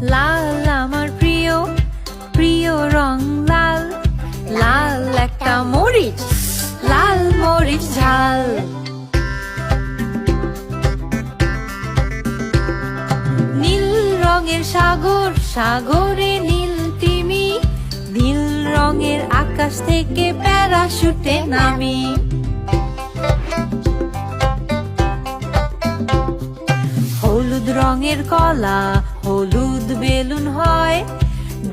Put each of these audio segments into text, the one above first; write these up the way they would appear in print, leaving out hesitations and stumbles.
লাল আমার প্রিয় প্রিয় রং লাল, লাল একটা মরিচ, লাল মরিচ ঝাল। নীল রঙের সাগর, সাগরে নীল তিমি, নীল রঙের আকাশ থেকে প্যারাশুটে নামি। হলুদ রঙের কলা, হলুদ বেলুন হয়,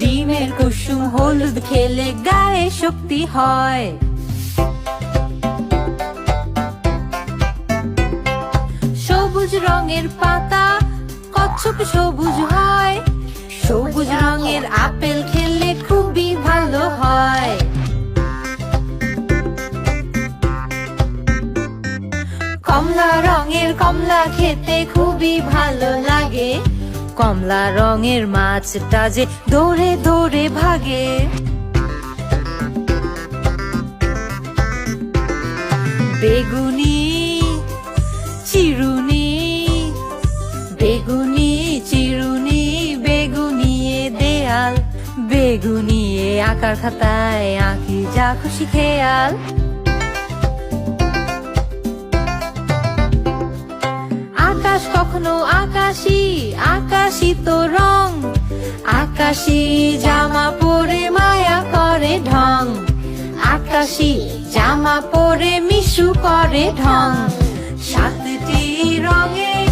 ডিমের কুসুম হলুদ খেলে গায়ে শক্তি হয়। সবুজ রঙের পাতা, কচ্ছপ সবুজ হয়, সবুজ রঙের আপেল খেলে খুবই ভালো হয়। কমলা রঙের কমলা খেতে খুবই ভালো লাগে, কমলা রঙের মাছটা যে দৌড়ে দৌড়ে ভাগে। বেগুনি চিরুনি, বেগুনি চিরুনি, বেগুনিয়ে দেয়াল, বেগুনিয়ে আঁকার খাতায় আঁকি যা খুশি খেয়াল। আকাশ কখনো আকাশি, আকাশি তো রং, আকাশি জামা পরে মায়া করে ঢং, আকাশি জামা পরে মিশু করে ঢং। সাতটি রঙের